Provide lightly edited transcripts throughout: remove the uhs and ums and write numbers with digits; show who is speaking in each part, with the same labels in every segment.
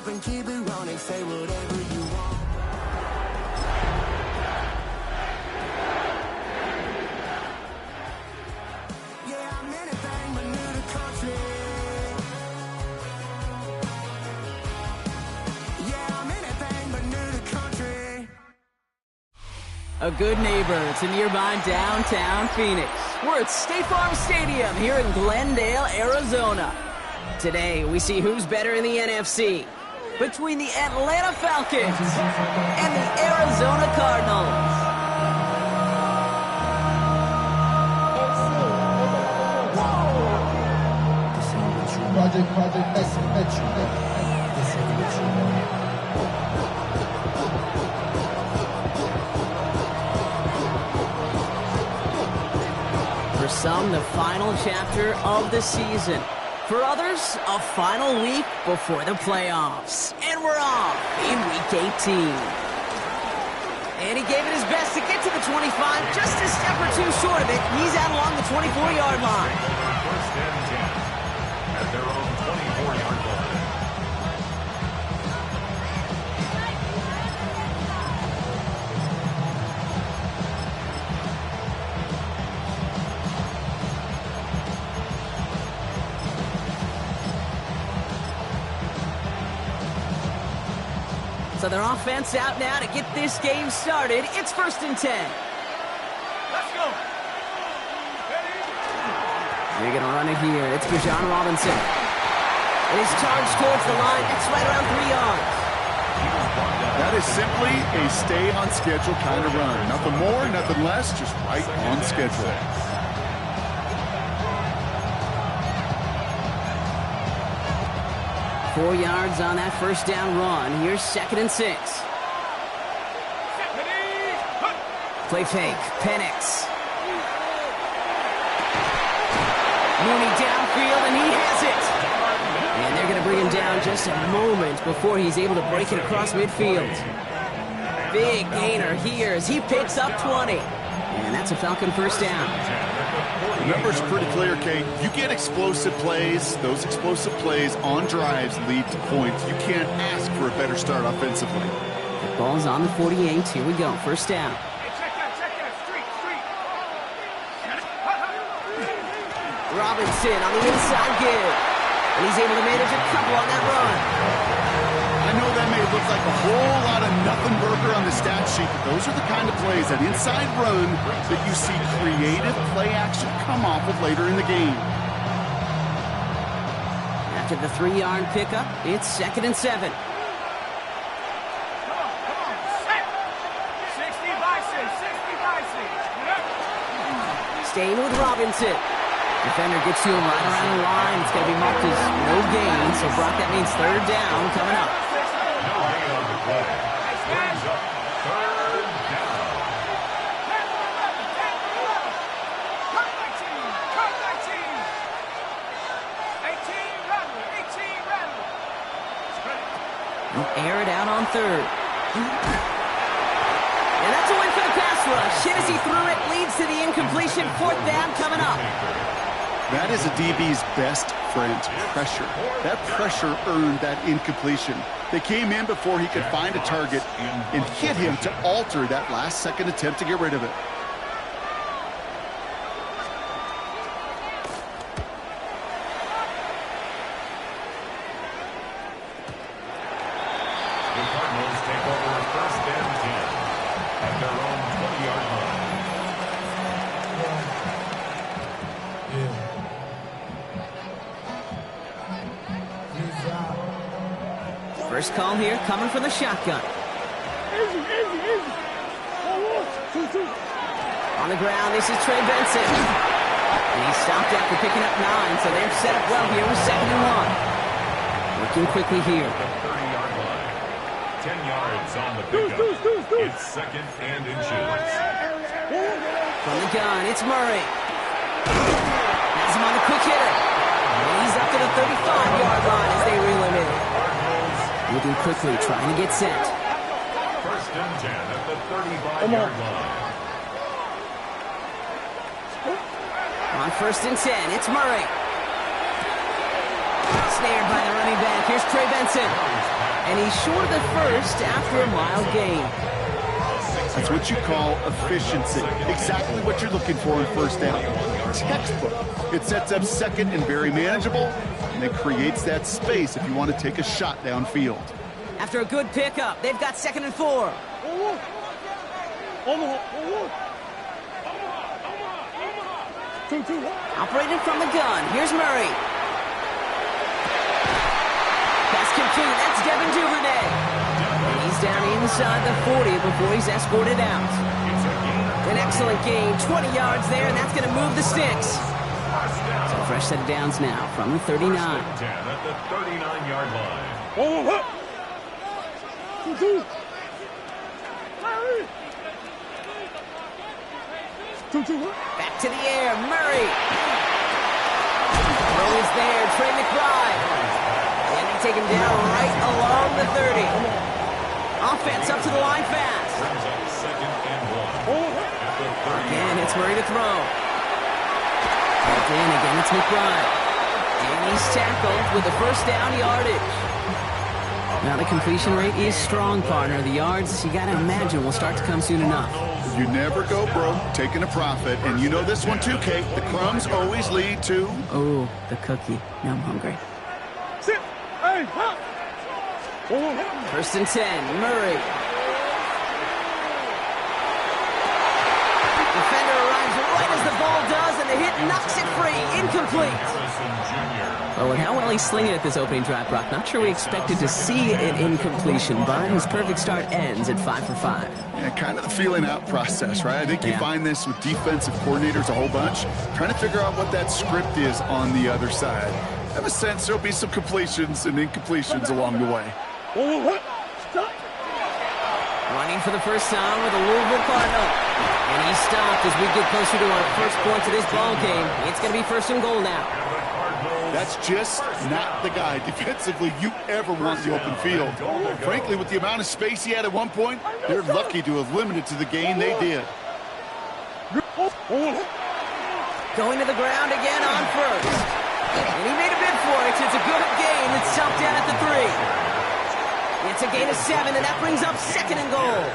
Speaker 1: up and keep it running. Say whatever you want. Yeah, I'm anything but new to country. Yeah, I'm anything but new to country.
Speaker 2: A good neighbor to nearby downtown Phoenix. We're at State Farm Stadium here in Glendale, Arizona. Today, we see who's better in the NFC between the Atlanta Falcons and the Arizona Cardinals. For some, the final chapter of the season. For others, a final week before the playoffs. And we're off in Week 18. And he gave it his best to get to the 25, just a step or two short of it. He's out along the 24-yard line.
Speaker 3: First and 10 at their own 24-yard line.
Speaker 2: So their offense out now to get this game started. It's 1st and 10.
Speaker 3: Let's go.
Speaker 2: They're going to run it here. It's Bijan Robinson. And he's charged towards the line. It's right around 3 yards.
Speaker 4: That is simply a stay-on-schedule kind of run. Nothing more, nothing less, just right on schedule.
Speaker 2: 4 yards on that first down run. Here's 2nd and 6. Play fake. Penix. Mooney downfield, and he has it. And they're going to bring him down just a moment before he's able to break it across midfield. Big gainer here as he picks up 20. And that's a Falcon first down.
Speaker 4: The numbers are pretty clear, Kate. You get explosive plays. Those explosive plays on drives lead to points. You can't ask for a better start offensively.
Speaker 2: The ball's on the 48. Here we go. First down. Robinson on the inside give. And he's able to manage a couple on that run.
Speaker 4: I know that may look like a whole lot of nothing burger on the stat sheet, but those are the kind of plays, that inside run, that you see creative play action come off of later in the game.
Speaker 2: After the 3-yard pickup, it's 2nd and 7. Staying with Robinson. Defender gets to him right around the line. It's going to be marked as no gain. So, Brock, that means 3rd down coming up.
Speaker 3: No gain on the play. Brings up 3rd down.
Speaker 2: They'll air it out on 3rd. And that's a win for the pass rush. Hit as he threw it, leads to the incompletion. 4th down coming up.
Speaker 4: That is a DB's best friend, pressure. That pressure earned that incompletion. They came in before he could find a target and hit him to alter that last-second attempt to get rid of it.
Speaker 3: The Cardinals take over 1st and 10 at their own 20-yard line.
Speaker 2: First call here coming from the shotgun. On the ground, this is Trey Benson. And he's stopped after picking up 9, so they're set up well here with 2nd and 1. Working quickly here.
Speaker 3: The 30-yard line. 10 yards on the pickup. It's 2nd and inches.
Speaker 2: From the gun, it's Murray. Has him on the quick hitter. And he's up to the 35-yard line as they reel him in. Moving quickly, trying to get set.
Speaker 3: 1st and 10 at the 35-yard line.
Speaker 2: On 1st and 10, it's Murray. Snared by the running back. Here's Trey Benson. And he's short of the first after a mile gain.
Speaker 4: That's what you call efficiency. Exactly what you're looking for in first down. Textbook. It sets up second and very manageable, and it creates that space if you want to take a shot downfield.
Speaker 2: After a good pickup, they've got 2nd and 4. Operating from the gun. Here's Murray. Pass complete. That's Devin Duvernay. And he's down inside the 40 before he's escorted out. An excellent gain. 20 yards there, and that's going to move the sticks. So a fresh set of downs now from the 39.
Speaker 3: 10 at the 39-yard line.
Speaker 2: Back to the air, Murray. Throw is there, Trey McBride. And they take him down right along the 30. Offense up to the line fast.
Speaker 3: Brings up 2nd and 1. At the 30.
Speaker 2: Again, it's Murray to throw. And again, it's McBride. And he's tackled with the first down yardage. Now the completion rate is strong, partner. The yards, you got to imagine, will start to come soon enough.
Speaker 4: You never go broke taking a profit, and you know this one too, Kate. The crumbs always lead to...
Speaker 2: Oh, the cookie. Now I'm hungry. First and 10, Murray. Defender arrives right as the ball does, and the hit knocks it free. Incomplete. Oh, and how well he's slinging it this opening drive, Brock. Not sure we expected to see an incompletion, but his perfect start ends at 5 for 5.
Speaker 4: Yeah, kind of the feeling out process, right? I think you find this with defensive coordinators a whole bunch, trying to figure out what that script is on the other side. I have a sense there'll be some completions and incompletions along the way.
Speaker 2: Running for the first time with a Louisville Cardinal. And he's stopped as we get closer to our first point to this ball game. It's going to be 1st and goal now.
Speaker 4: That's just not the guy defensively you ever want the open field. Frankly, with the amount of space he had at one point, they're lucky to have limited to the gain they did.
Speaker 2: Going to the ground again on first. And he made a bid for it. It's a good gain. It's stopped down at the 3. It's a gain of 7, and that brings up 2nd and goal.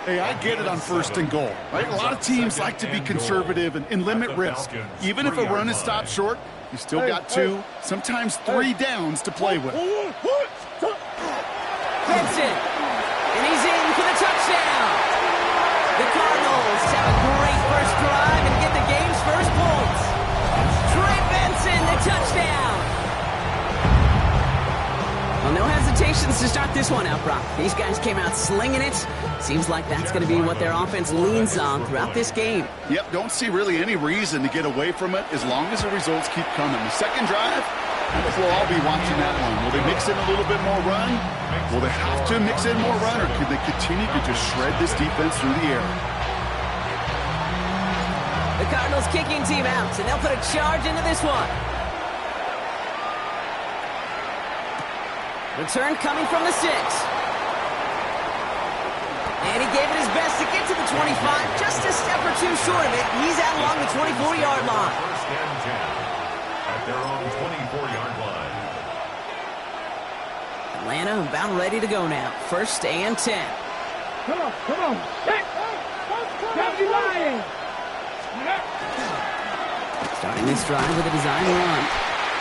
Speaker 4: Hey, I get it on 1st and goal, right? A lot of teams like to be conservative and limit risk. Even if a run is stopped short, you still got 2, sometimes 3 downs to play with.
Speaker 2: Benson, and he's in for the touchdown. The Cardinals have a great first drive and get the game's first points. Trey Benson, the touchdown. Well, no hesitations to start this one out, Brock. These guys came out slinging it. Seems like that's going to be what their offense leans on throughout this game.
Speaker 4: Yep, don't see really any reason to get away from it as long as the results keep coming. The second drive, I think we'll all be watching that one. Will they mix in a little bit more run? Will they have to mix in more run, or could they continue to just shred this defense through the air?
Speaker 2: The Cardinals kicking team out, and they'll put a charge into this one. Return coming from the 6. And he gave it his best to get to the 25. Just a step or 2 short of it. He's out along the 24-yard line.
Speaker 3: 1st and 10 at their own 24-yard line.
Speaker 2: Atlanta about ready to go now. 1st and 10.
Speaker 5: Come on. Stop you lying.
Speaker 2: Starting this drive with a design run.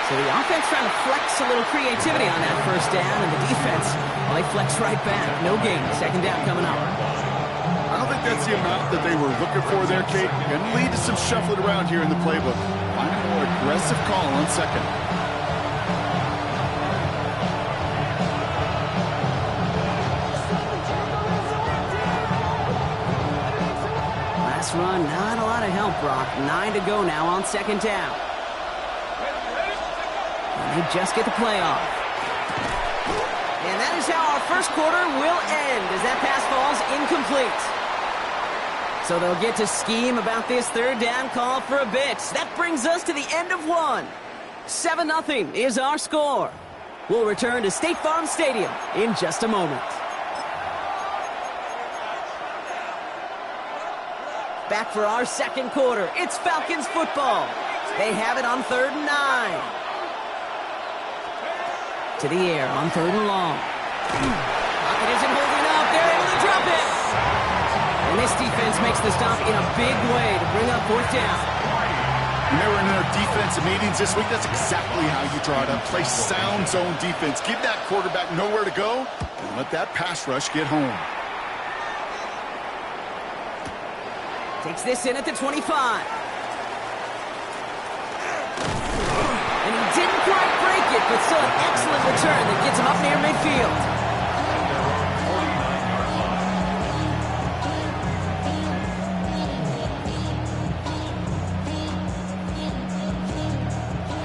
Speaker 2: So the offense trying to flex a little creativity on that first down, and the defense, well, they flex right back. No gain. 2nd down coming up.
Speaker 4: I don't think that's the amount that they were looking for there, Kate. Going to lead to some shuffling around here in the playbook. Find a more aggressive call on 2nd.
Speaker 2: Last run, not a lot of help, Brock. 9 to go now on 2nd down. They just get the play off. And that is how our first quarter will end as that pass falls incomplete. So they'll get to scheme about this 3rd down call for a bit. That brings us to the end of one. 7-0 is our score. We'll return to State Farm Stadium in just a moment. Back for our second quarter. It's Falcons football. They have it on 3rd and 9. To the air on 3rd and long. Pocket isn't holding up. They're able to drop it. And this defense makes the stop in a big way to bring up fourth down.
Speaker 4: When they were in their defensive meetings this week, that's exactly how you draw it up. Play sound zone defense. Give that quarterback nowhere to go and let that pass rush get home.
Speaker 2: Takes this in at the 25. And he didn't quite break it, but still an excellent return that gets him up near midfield.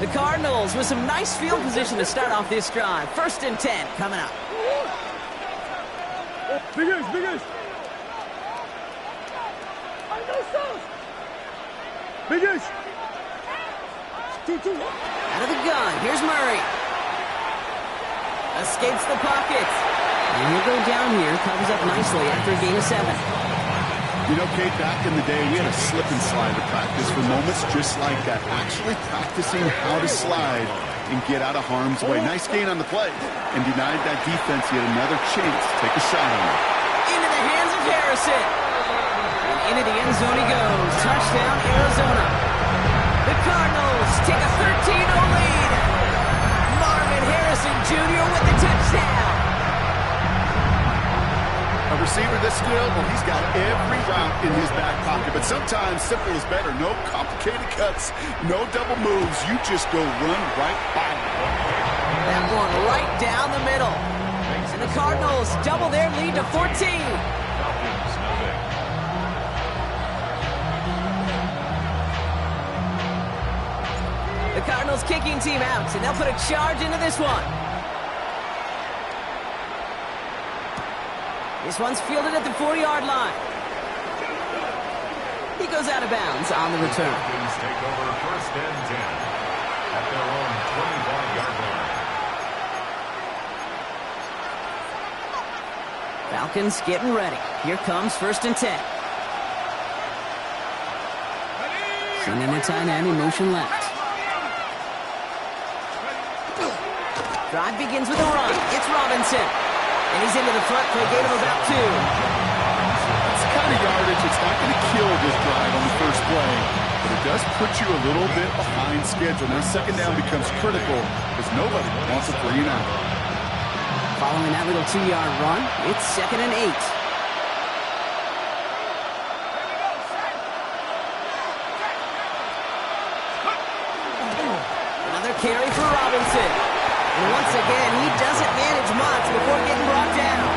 Speaker 2: The Cardinals with some nice field position to start off this drive. 1st and 10 coming up.
Speaker 5: Biggest. Biggest. Two.
Speaker 2: Out of the gun, here's Murray. Escapes the pocket. And he'll go down here, covers up nicely after a gain of 7.
Speaker 4: You know, Kate, back in the day, we had a slip and slide to practice for moments just like that. Actually practicing how to slide and get out of harm's way. Nice gain on the play. And denied that defense yet another chance to take a shot on it.
Speaker 2: Into the hands of Harrison. And into the end zone he goes. Touchdown, Arizona. The Cardinals take a 13-0 lead. Marvin Harrison Jr. with the touchdown.
Speaker 4: A receiver this skilled, well, he's got every route in his back pocket. But sometimes simple is better. No complicated cuts, no double moves. You just go run right by him.
Speaker 2: That one right down the middle. And the Cardinals double their lead to 14. The Cardinals kicking team out, and they'll put a charge into this one. This one's fielded at the 4-yard line. He goes out of bounds on the return.
Speaker 3: Falcons take over 1st and 10 at their own 25-yard line.
Speaker 2: Falcons getting ready. Here comes 1st and 10. Sending a tight end in motion left. Drive begins with a run. It's Robinson. And he's into the front for a gain of about 2.
Speaker 4: It's the kind of yardage that's not going to kill this drive on the first play, but it does put you a little bit behind schedule. Now 2nd down becomes critical because nobody wants a 3 and out.
Speaker 2: Following that little 2-yard run, it's 2nd and 8. Another carry for Robinson. And once again, he doesn't manage much before getting brought down.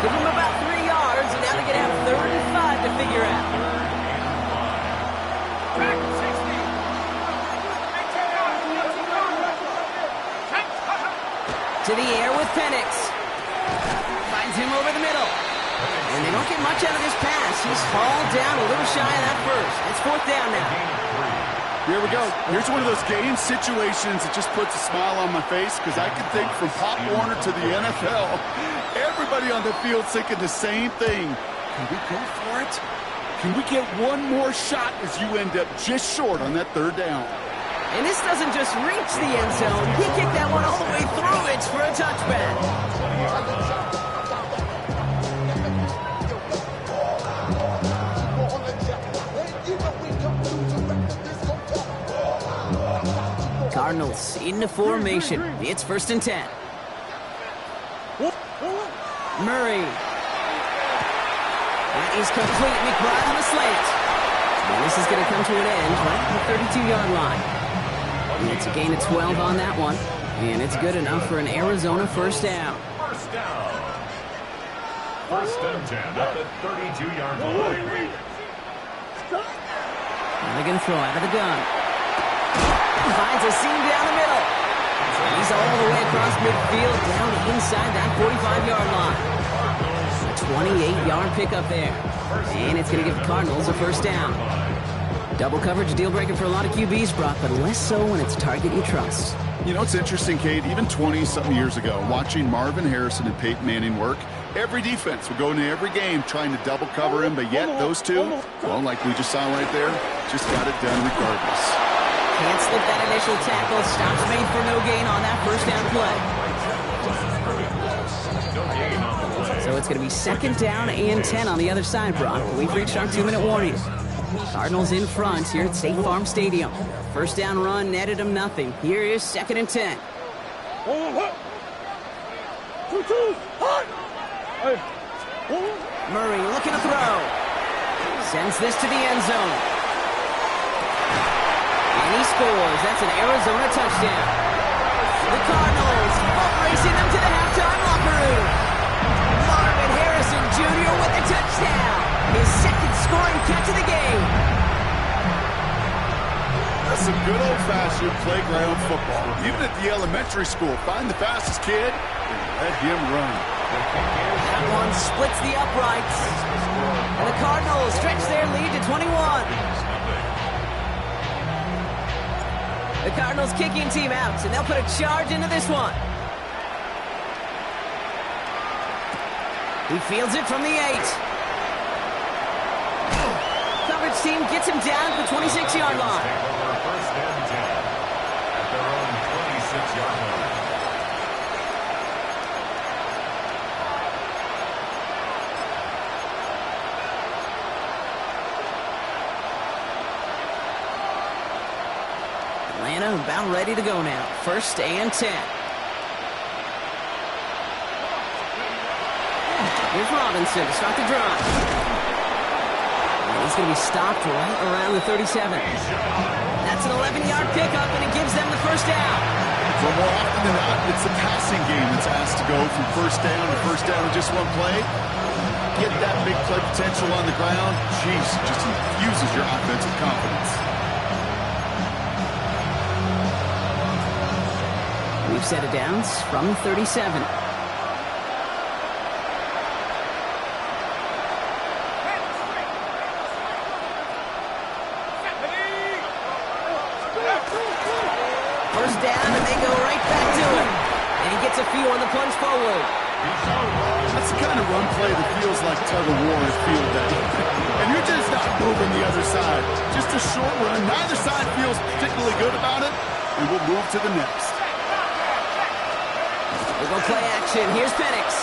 Speaker 2: Give him about 3 yards, and now they're going to have 3rd and 5 to figure out. To the air with Penix. Finds him over the middle. And they don't get much out of this pass. He's hauled down a little shy of that first. It's 4th down now.
Speaker 4: Here we go. Here's one of those game situations that just puts a smile on my face because I can think from Pop Warner to the NFL. Everybody on the field thinking the same thing. Can we go for it? Can we get one more shot as you end up just short on that 3rd down?
Speaker 2: And this doesn't just reach the end zone. He kicked that one all the way through. It's for a touchback. Cardinals into formation. It's 1st and 10. Murray. That is complete. McBride on the slant. And this is going to come to an end right at the 32-yard line. And it's a gain of 12 on that one. And it's good enough for an Arizona 1st down.
Speaker 3: 1st down. 1st and 10 at the 32-yard line.
Speaker 2: Now they're going to throw out of the gun. Finds a seam down the middle. He's all the way across midfield down inside that 45-yard line. A 28-yard pickup there. And it's going to give the Cardinals a 1st down. Double coverage deal breaker for a lot of QBs, Brock, but less so when it's a target you trust.
Speaker 4: You know, it's interesting, Kate, even 20-something years ago, watching Marvin Harrison and Peyton Manning work, every defense would go into every game trying to double cover him, but yet those two, well, like we just saw right there, just got it done regardless.
Speaker 2: Can't slip that initial tackle. Stops made for no gain on that 1st down play. it's going to be 2nd down and 10 on the other side, Brock. We've reached our 2-minute warning. Cardinals in front here at State Farm Stadium. First down run netted them nothing. Here is 2nd and 10. Murray looking to throw. Sends this to the end zone. And he scores. That's an Arizona touchdown. The Cardinals racing them to the halftime locker room. Marvin Harrison Jr. with a touchdown. His 2nd scoring catch of the game.
Speaker 4: That's some good old-fashioned playground football. Even at the elementary school, find the fastest kid and let him run.
Speaker 2: That one splits the uprights. And the Cardinals stretch their lead to 21. The Cardinals kicking team out, and they'll put a charge into this one. He fields it from the 8. Coverage team gets him down to the 26-yard line.
Speaker 3: First and 10 at their own 26-yard line.
Speaker 2: Atlanta about ready to go now. 1st and 10. Here's Robinson to start the drive. And he's going to be stopped right around the 37. That's an 11-yard pickup, and it gives them the 1st down.
Speaker 4: So more often than not, it's the passing game that's asked to go from 1st down to 1st down in just one play. Get that big play potential on the ground. Jeez, just infuses your offensive confidence.
Speaker 2: We've set it down from 37. First down, and they go right back to him. And he gets a few on the plunge forward.
Speaker 4: That's the kind of run play that feels like tug-of-war in field day. And you're just not moving the other side. Just a short run. Neither side feels particularly good about it. And we'll move to the next.
Speaker 2: We'll go play action. Here's Penix.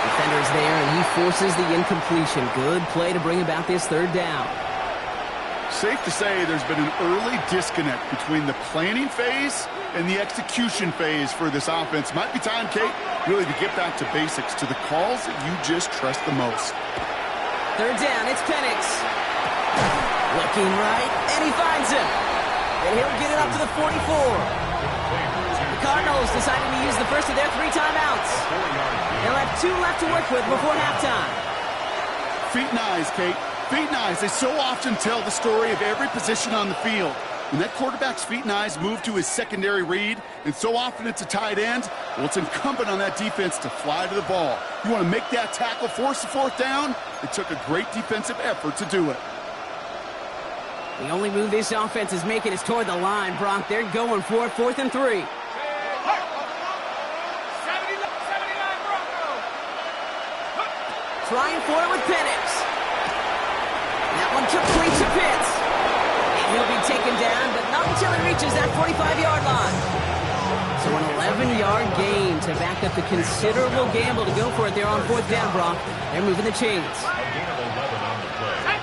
Speaker 2: Defender's there, and he forces the incompletion. Good play to bring about this 3rd down.
Speaker 4: Safe to say there's been an early disconnect between the planning phase and the execution phase for this offense. Might be time, Kate, really to get back to basics, to the calls that you just trust the most.
Speaker 2: 3rd down, it's Penix. Looking right, and he finds him. And he'll get it up to the 44. The Cardinals deciding to use the first of their 3 timeouts. They'll have 2 left to work with before halftime.
Speaker 4: Feet and eyes, Kate. Feet and eyes. They so often tell the story of every position on the field. When that quarterback's feet and eyes move to his secondary read, and so often it's a tight end, well, it's incumbent on that defense to fly to the ball. You want to make that tackle, force the 4th down? It took a great defensive effort to do it.
Speaker 2: The only move this offense is making is toward the line, Brock. They're going for it, 4th and 3. Trying for it with Penix. That one completes to Pitts. And he'll be taken down, but not until he reaches that 45-yard line. So an 11-yard gain to back up the considerable gamble to go for it there on 4th down, Brock. They're moving the chains.
Speaker 3: A gain of 11 on the play.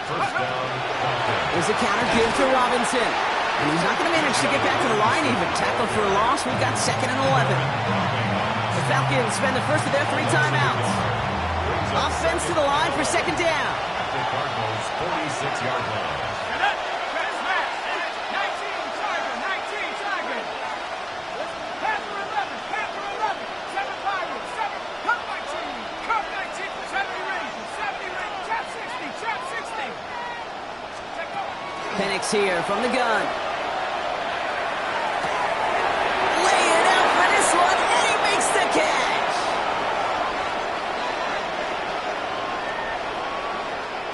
Speaker 3: First down, Falcons.
Speaker 2: There's a counter give to Robinson. And he's not going to manage to get back to the line even. Tackle for a loss. We've got 2nd and 11. The Falcons spend the first of their 3 timeouts. Offense to the line for 2nd down.
Speaker 3: The Cardinals' 46-yard line.
Speaker 2: Penix here from the gun. Laying out for this one, and he makes the catch.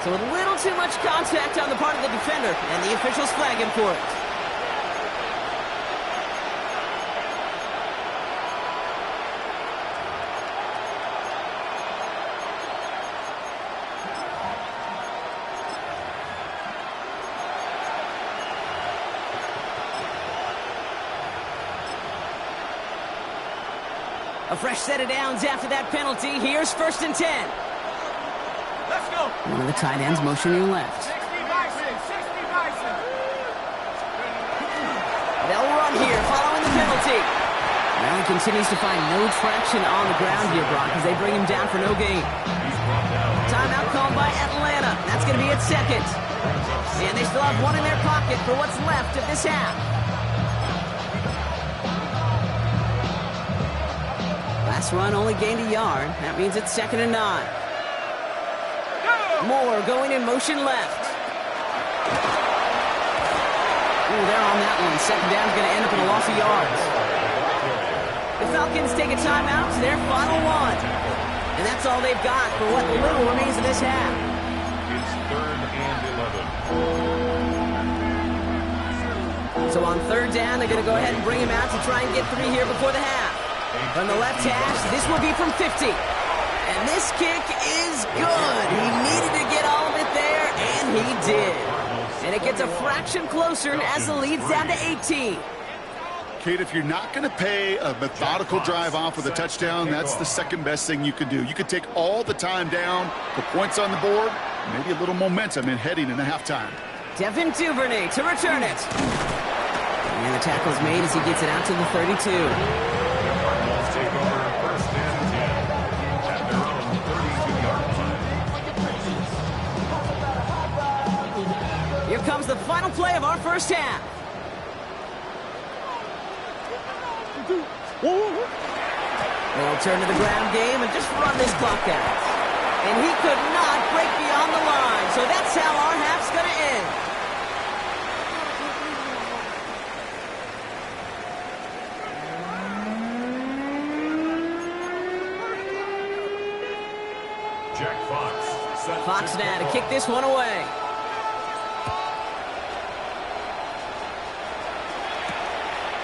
Speaker 2: So a little too much contact on the part of the defender, and the officials flag him for it. A fresh set of downs after that penalty. Here's 1st and 10.
Speaker 1: Let's go.
Speaker 2: One of the tight ends motioning left.
Speaker 1: 60 Bison. 60 Bison.
Speaker 2: They'll run here following the penalty. Well, he continues to find no traction on the ground here, Brock, as they bring him down for no gain. Timeout called by Atlanta. That's going to be its 2nd. And they still have one in their pocket for what's left of this half. Last run only gained a yard. That means it's 2nd and 9. Moore going in motion left. Ooh, they're on that one. 2nd down is going to end up in a loss of yards. The Falcons take a timeout to their final one. And that's all they've got for what little remains of this half.
Speaker 3: It's 3rd and 11.
Speaker 2: So on 3rd down, they're going to go ahead and bring him out to try and get 3 here before the half. From the left hash, this will be from 50. And this kick is good. He needed to get all of it there, and he did. And it gets a fraction closer as the lead's down to 18.
Speaker 4: Kate, if you're not going to pay a methodical drive off with a touchdown, that's the 2nd best thing you can do. You could take all the time down, put points on the board, maybe a little momentum in heading into halftime.
Speaker 2: Devin Duvernay to return it. And the tackle's made as he gets it out to the 32.
Speaker 3: Cardinals take over 1st and 10 at their own 32-yard line.
Speaker 2: Here comes the final play of our first half. They'll turn to the ground game and just run this clock out. And he could not break beyond the line, so that's how our half's going to end.
Speaker 3: Jack Fox.
Speaker 2: Fox now to kick this one away.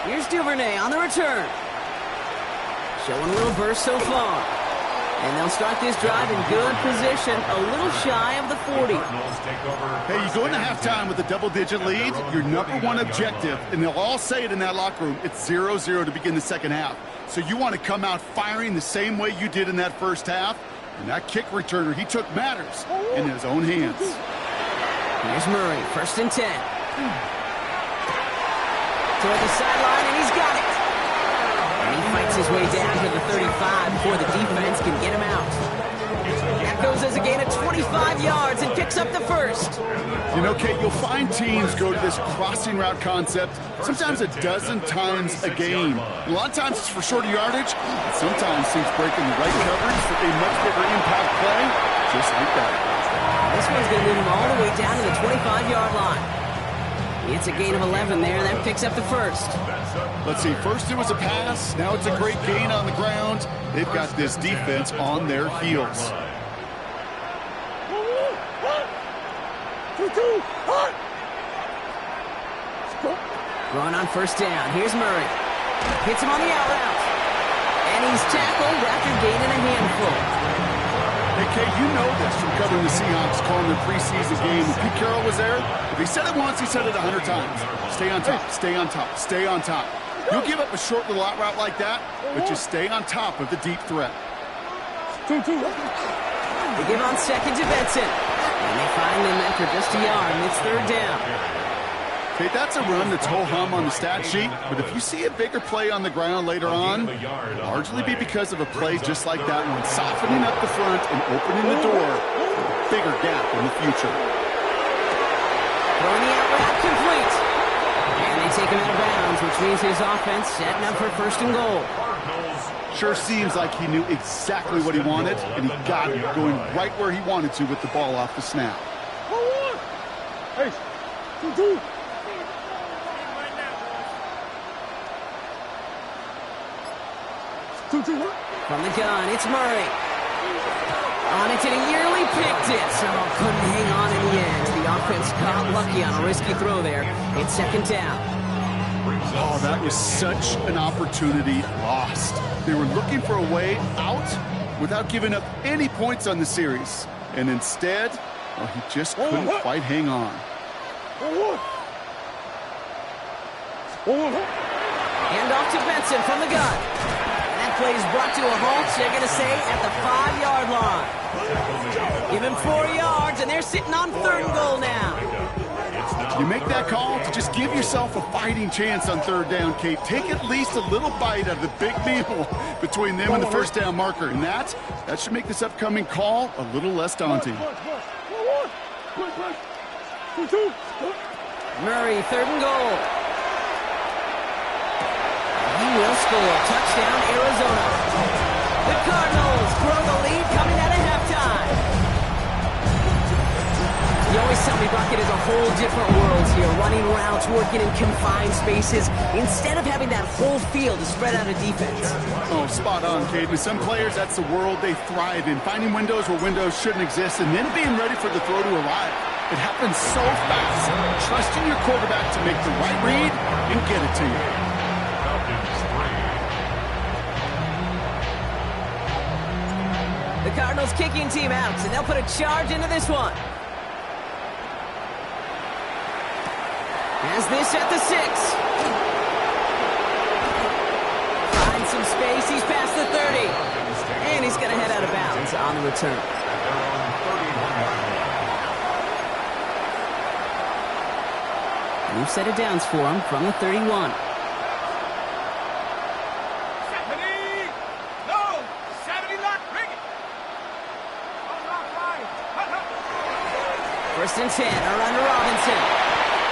Speaker 2: Here's Duvernay on the return. Showing a little burst so far. And they'll start this drive in good position, a little shy of the 40.
Speaker 4: Hey, you go into halftime with a double-digit lead, your number one objective, and they'll all say it in that locker room, it's 0-0 to begin the 2nd half. So you want to come out firing the same way you did in that first half. And that kick returner, he took matters in his own hands.
Speaker 2: Here's Murray, 1st and 10. Toward the sideline, and he's got it. And he fights his way down to the 35 before the defense can get him out. That goes as a gain of 25 yards and picks up the 1st.
Speaker 4: You know, Kate, you'll find teams go to this crossing route concept sometimes a dozen times a game. A lot of times it's for shorter yardage, and sometimes teams breaking the right coverage for a much bigger impact play, just like that.
Speaker 2: This one's going to move him all the way down to the 25-yard line. It's a gain of 11 there. That picks up the 1st.
Speaker 4: Let's see. First it was a pass. Now it's a great gain on the ground. They've got this defense on their heels.
Speaker 2: Going on 1st down. Here's Murray. Hits him on the out route. And he's tackled after gaining a handful.
Speaker 4: Hey, Kate, you know this from covering the Seahawks, calling their preseason game. When Pete Carroll was there, if he said it once, he said it 100 times. Stay on top, stay on top, stay on top. You'll give up a short little out route like that, but just stay on top of the deep threat.
Speaker 2: They give on 2nd to Benson. And they finally mentor just a yard, and it's 3rd down.
Speaker 4: Okay, that's a run that's ho-hum on the stat sheet, but if you see a bigger play on the ground later on, it'll largely be because of a play just like that one, softening up the front and opening the door for a bigger gap in the future.
Speaker 2: Throwing the out route complete. And they take him out of bounds, which means his offense setting up for 1st and goal.
Speaker 4: Sure seems like he knew exactly what he wanted, and he got it going right where he wanted to with the ball off the snap.
Speaker 5: Hey,
Speaker 2: From the gun, it's Murray. On it, and he nearly picked it. So couldn't hang on in the end. The offense got lucky on a risky throw there. It's 2nd down.
Speaker 4: Oh, that was such an opportunity lost. They were looking for a way out without giving up any points on the series. And instead, well, he just couldn't quite hang on.
Speaker 2: Hand off to Benson from the gun. And that play is brought to a halt, they're going to say at the 5-yard line. Give him 4 yards, and they're sitting on 3rd and goal now.
Speaker 4: You make that call to just give yourself a fighting chance on 3rd down, Kate. Take at least a little bite out of the big meal between them and the 1st down marker. And that should make this upcoming call a little less daunting.
Speaker 2: Murray, 3rd and goal. He will score. Touchdown, Arizona. The Cardinals grow the lead coming out of halftime. You always tell me, Bucket, is a whole different world here. Running routes, working in confined spaces, instead of having that whole field to spread out a defense.
Speaker 4: Oh, spot on, Kate. With some players, that's the world they thrive in. Finding windows where windows shouldn't exist, and then being ready for the throw to arrive. It happens so fast. Trusting your quarterback to make the right read and get it to you.
Speaker 2: The Cardinals kicking team out, and they'll put a charge into this one. As this at the 6. Finds some space. He's past the 30. And he's going to head out of bounds on the return. New set of downs for him from the 31. First and 10, around to Robinson.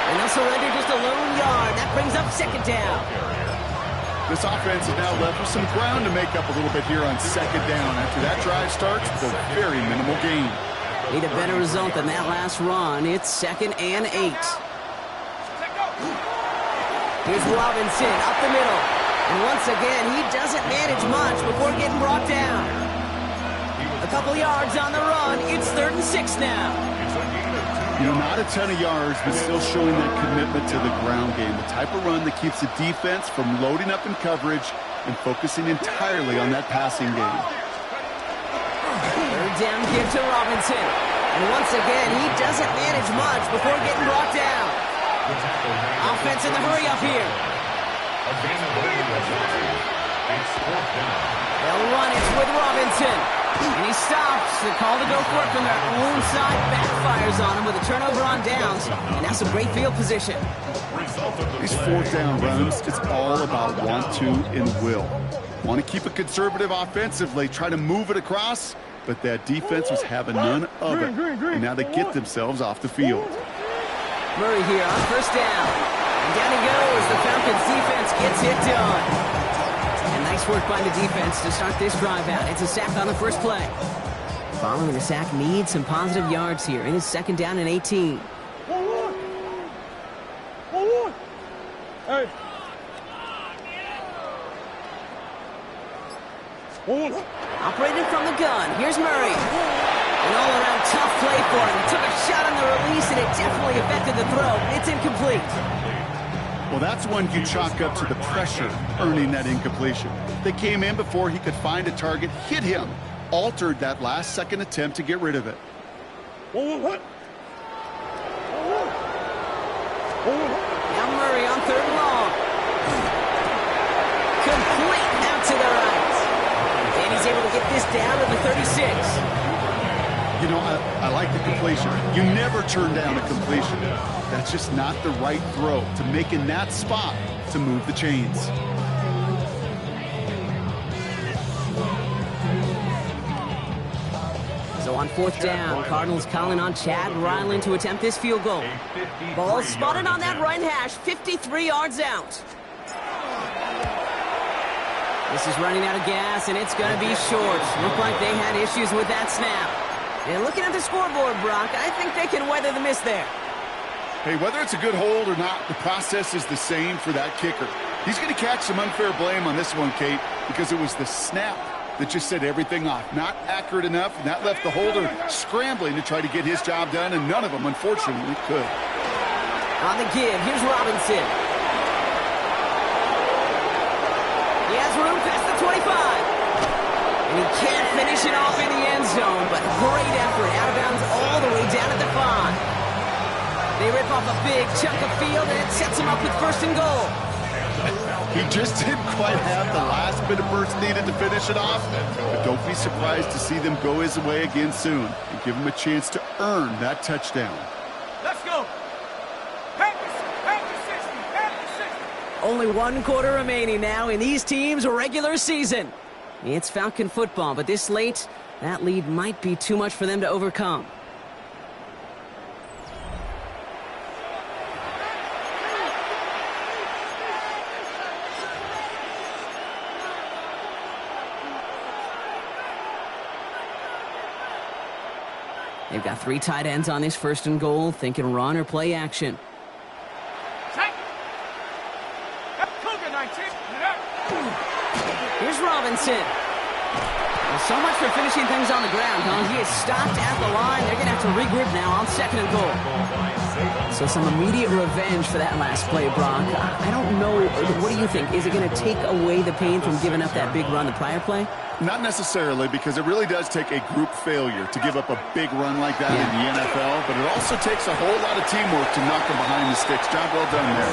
Speaker 2: And they'll surrender just a lone yard. That brings up 2nd down.
Speaker 4: This offense is now left with some ground to make up a little bit here on 2nd down. After that drive starts with a very minimal gain.
Speaker 2: Need a better result than that last run. It's 2nd and 8. Here's Robinson up the middle. And once again, he doesn't manage much before getting brought down. A couple yards on the run. It's 3rd and 6 now.
Speaker 4: You know, not a ton of yards, but still showing that commitment to the ground game. The type of run that keeps the defense from loading up in coverage and focusing entirely on that passing game.
Speaker 2: 3rd down give to Robinson. And once again, he doesn't manage much before getting brought down. Offense in the hurry up here. They'll run it with Robinson. And he stops. The call to go for it from their own side backfires on him with a turnover on downs. And that's a great field position.
Speaker 4: These 4th down runs, it's all about want to and will. Want to keep it conservative offensively, try to move it across, but that defense was having none of it. And now they get themselves off the field.
Speaker 2: Murray here on 1st down. And down he goes. The Falcons defense gets it done. And nice work by the defense to start this drive out. It's a sack on the first play. Following the sack, needs some positive yards here. It is 2nd down and 18.
Speaker 5: Hey.
Speaker 2: Operated from the gun. Here's Murray. An all-around tough play for him. Took a shot on the release, and it definitely affected the throw. It's incomplete.
Speaker 4: Well, that's one you chalk up to the pressure earning that incompletion. They came in before he could find a target, hit him, altered that last-second attempt to get rid of it.
Speaker 5: What?
Speaker 2: Now Murray on 3rd and long. Complete out to the right. And he's able to get this down to the 36.
Speaker 4: You know, I like the completion. You never turn down a completion. That's just not the right throw to make in that spot to move the chains.
Speaker 2: So on 4th down, Cardinals calling on Chad Ryland to attempt this field goal. Ball spotted on that right hash, 53 yards out. This is running out of gas, and it's going to be short. Looked like they had issues with that snap. And looking at the scoreboard, Brock, I think they can weather the miss there.
Speaker 4: Hey, whether it's a good hold or not, the process is the same for that kicker. He's going to catch some unfair blame on this one, Kate, because it was the snap that just set everything off. Not accurate enough, and that left the holder scrambling to try to get his job done, and none of them, unfortunately, could.
Speaker 2: On the give, here's Robinson. He has room past the 25. And he can't finish it off in the end zone, but great effort. Out of bounds all the way down at the 5. They rip off a big chunk of field, and it sets them up with 1st and goal.
Speaker 4: He just didn't quite have the last bit of burst needed to finish it off. But don't be surprised to see them go his way again soon and give him a chance to earn that touchdown.
Speaker 1: Let's go. Pack the 60.
Speaker 2: Only 1 quarter remaining now in these teams' regular season. It's Falcon football, but this late, that lead might be too much for them to overcome. They've got 3 tight ends on this 1st and goal, thinking run or play action. Here's Robinson. Well, so much for finishing things on the ground, huh? He is stopped at the line. They're going to have to regroup now on 2nd and goal. So some immediate revenge for that last play, Brock. I don't know. What do you think? Is it going to take away the pain from giving up that big run the prior play?
Speaker 4: Not necessarily, because it really does take a group failure to give up a big run like that in the NFL, but it also takes a whole lot of teamwork to knock them behind the sticks. Job well done there.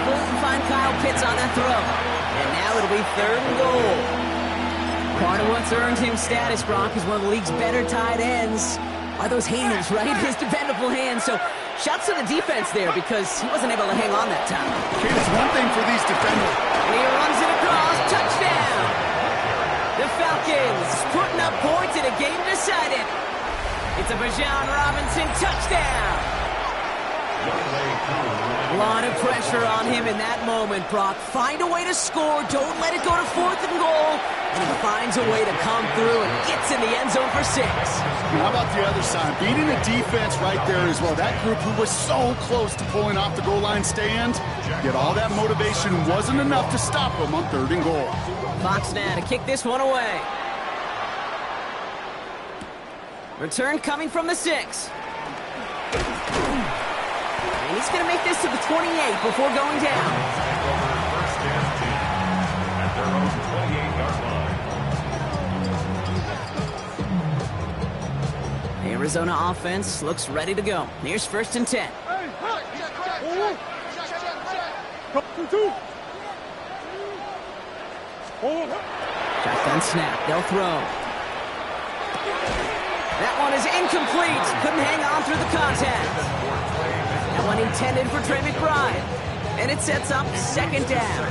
Speaker 2: Couldn't find Kyle Pitts on that throw. And now it'll be 3rd and goal. Part of what's earned him status, Brock, is one of the league's better tight ends. Are those hands, right? His dependable hands. So shouts to the defense there because he wasn't able to hang on that time.
Speaker 4: Okay, it's one thing for these defenders.
Speaker 2: And he runs it across. Touchdown! The Falcons putting up points in a game decided. It's a Bijan Robinson touchdown. A lot of pressure on him in that moment, Brock. Find a way to score. Don't let it go to 4th and goal. And he finds a way to come through and gets in the end zone for 6.
Speaker 4: How about the other side? Beating the defense right there as well. That group who was so close to pulling off the goal line stand, yet all that motivation wasn't enough to stop him on 3rd and goal.
Speaker 2: Fox now to kick this one away. Return coming from the 6. And he's going to make this to the 28 before going down.
Speaker 3: First and 10 at their own 28-yard line.
Speaker 2: Arizona offense looks ready to go. Here's 1st and 10. Shotgun snap. They'll throw. That one is incomplete. Couldn't hang on through the contact. That one intended for Trey McBride. And it sets up 2nd down.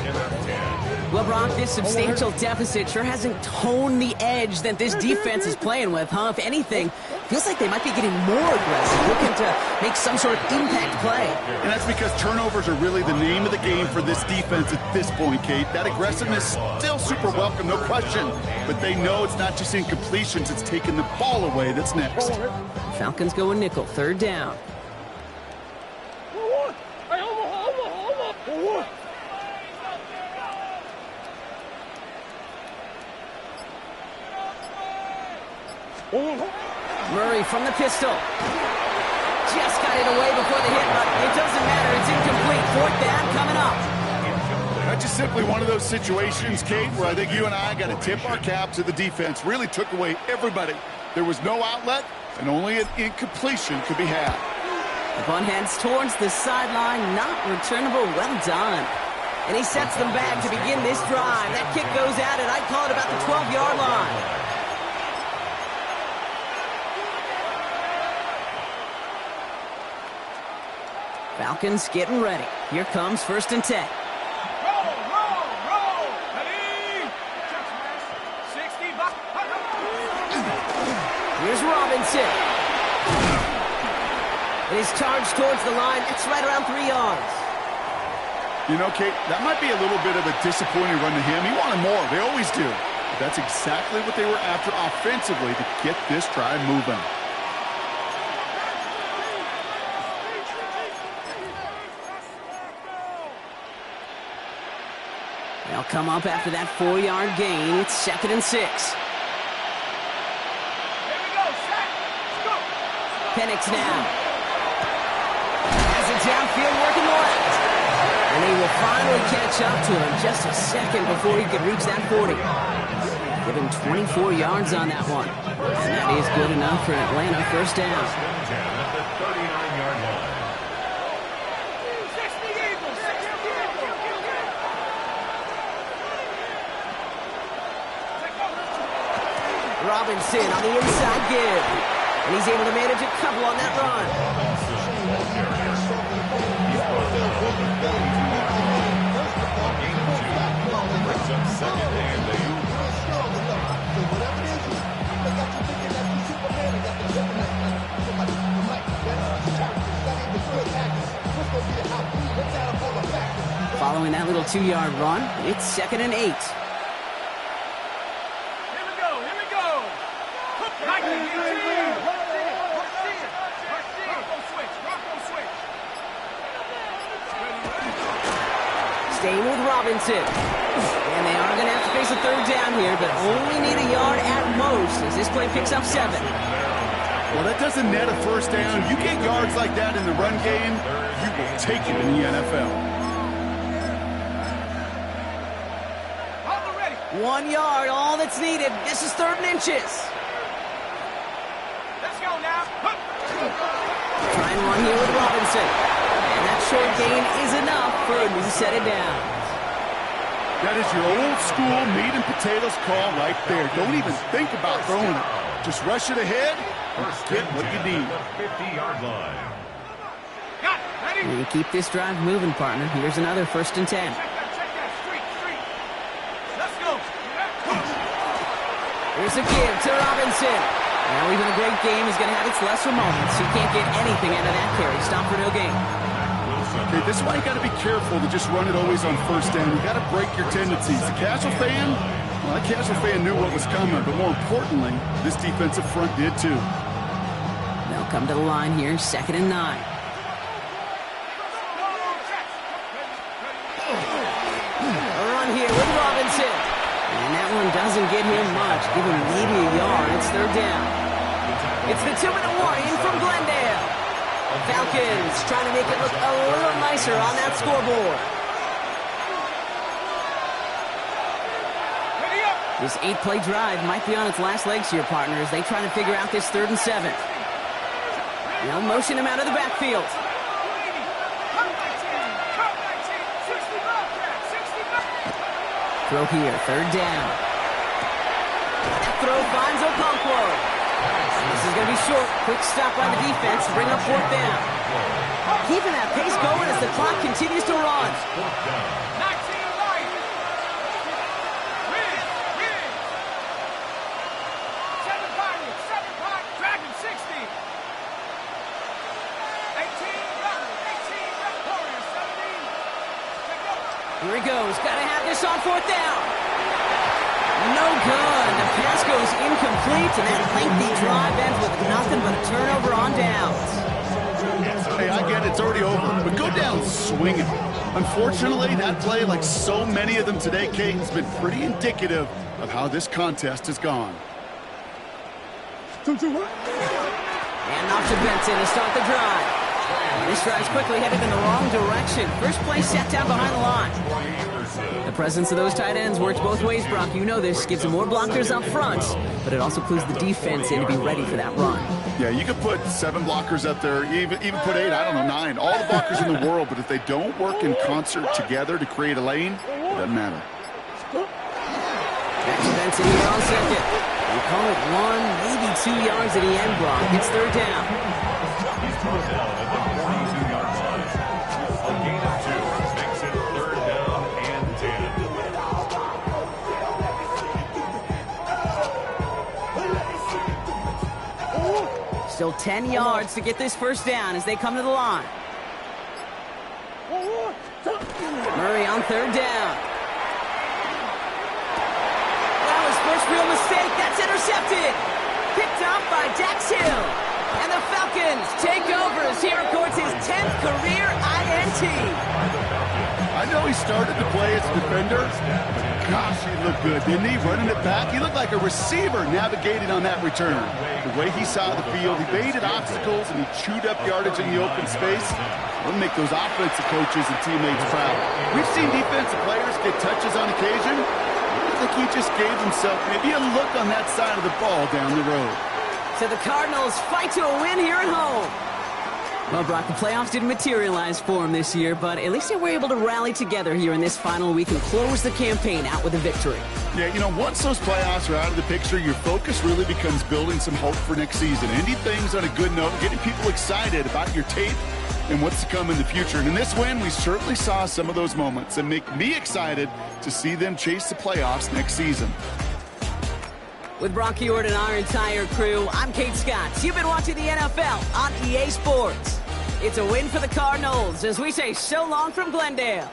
Speaker 2: Well, Brock, this substantial deficit sure hasn't toned the edge that this defense is playing with, huh? If anything, feels like they might be getting more aggressive, looking to make some sort of impact play.
Speaker 4: And that's because turnovers are really the name of the game for this defense at this point, Kate. That aggressiveness still super welcome, no question. But they know it's not just incompletions, it's taking the ball away that's next.
Speaker 2: Falcons go a nickel, 3rd down. Murray from the pistol. Just got it away before the hit, but it doesn't matter. It's incomplete. 4th down coming up.
Speaker 4: That's just simply one of those situations, Kate, where I think you and I got to tip our cap to the defense. Really took away everybody. There was no outlet, and only an incompletion could be had.
Speaker 2: The punt heads towards the sideline. Not returnable. Well done. And he sets them back to begin this drive. That kick goes out, and I'd call it about the 12-yard line. Falcons getting ready. Here comes 1st and 10.
Speaker 1: Roll. Ready? 60.
Speaker 2: Here's Robinson. It is charged towards the line. It's right around 3 yards.
Speaker 4: You know, Kate, that might be a little bit of a disappointing run to him. He wanted more. They always do. But that's exactly what they were after offensively to get this drive moving.
Speaker 2: They'll come up after that 4-yard gain. It's 2nd and 6.
Speaker 1: Here we go, set. Let's go.
Speaker 2: Penix now. Has it downfield working left. And he will finally catch up to him just a second before he could reach that 40. Give him 24 yards on that one. And that is good enough for Atlanta. 1st down.
Speaker 3: At the 39-yard line.
Speaker 2: Robinson on the inside give. And he's able to manage a couple on that run.
Speaker 3: Second and 8.
Speaker 2: Following that little 2-yard run, it's 2nd and 8.
Speaker 5: Here we go. Here we go.
Speaker 2: Staying with Robinson. And they are going to have to face a 3rd down here, but only need a yard at most as this play picks up 7.
Speaker 4: Well, that doesn't net a 1st down. You get yards like that in the run game, you will take it in the NFL.
Speaker 2: 1 yard, all that's needed. This is 3rd and inches.
Speaker 5: Let's go now.
Speaker 2: Try and run here with Robinson. And that short gain is enough for a new set of downs.
Speaker 4: That is your old school meat and potatoes call right there. Don't even think about throwing it. Just rush it ahead and get what you need.
Speaker 3: 50-yard line.
Speaker 2: And you keep this drive moving, partner. Here's another 1st and 10.
Speaker 5: Check that. Street. Let's go.
Speaker 2: Here's a give to Robinson. Now even a great game is going to have its lesser moments. You can't get anything out of that carry. Stop for no gain.
Speaker 4: Okay, this is why you got to be careful to just run it always on 1st down. You got to break your tendencies. The casual fan, well, that casual fan knew what was coming, but more importantly, this defensive front did too.
Speaker 2: They'll come to the line here, 2nd and 9. A run here with Robinson. And that one doesn't get him much. Give him maybe a yard. It's 3rd down. It's the 2-minute warning from Glendale. Falcons trying to make it look a little nicer on that scoreboard. This 8-play drive might be on its last legs here, partners. They try to figure out this 3rd and 7. They'll motion him out of the backfield. Throw here, 3rd down. That throw finds Okonkwo. This is going to be short. Quick stop by the defense to bring up 4th down. Keeping that pace going as the clock continues to run. Here he goes. Got to have this on 4th down. No good. The pass goes incomplete, and that lengthy drive ends with nothing but a turnover on downs.
Speaker 4: Hey, I get it. It's already over, but go down swinging. Unfortunately, that play, like so many of them today, Kate, has been pretty indicative of how this contest has gone.
Speaker 2: And off to Benson to start the drive. This drive's quickly headed in the wrong direction. First play set down behind the line. The presence of those tight ends works both ways, Brock. You know this. Gives them more blockers up front, but it also clues the defense in to be ready for that run.
Speaker 4: Yeah, you could put 7 blockers up there, even put 8, I don't know, 9. All the blockers in the world, but if they don't work in concert together to create a lane, it doesn't matter.
Speaker 2: That's Benson here on 2nd. We call it 1, maybe 2 yards at the end block. It's 3rd down.
Speaker 3: He's brought down at the 42-yard line. A gain of 2 makes it 3rd down and 10.
Speaker 2: Still 10 yards to get this 1st down as they come to the line. Murray on 3rd down. That was first real mistake. That's intercepted. Picked off by Dax Hill. And the Falcons take over as he records his 10th career INT.
Speaker 4: I know he started to play as a defender, but gosh, he looked good, didn't he? Running it back, he looked like a receiver navigating on that return. The way he saw the field, he baited obstacles and he chewed up yardage in the open space. It'll make those offensive coaches and teammates proud. We've seen defensive players get touches on occasion. I think he just gave himself maybe a look on that side of the ball down the road.
Speaker 2: So the Cardinals fight to a win here at home. Well, Brock, the playoffs didn't materialize for him this year, but at least they were able to rally together here in this final week and close the campaign out with a victory.
Speaker 4: Yeah, you know, once those playoffs are out of the picture, your focus really becomes building some hope for next season. Ending things on a good note, getting people excited about your tape and what's to come in the future. And in this win, we certainly saw some of those moments and make me excited to see them chase the playoffs next season.
Speaker 2: With Brock Ewart and our entire crew, I'm Kate Scott. You've been watching the NFL on EA Sports. It's a win for the Cardinals as we say so long from Glendale.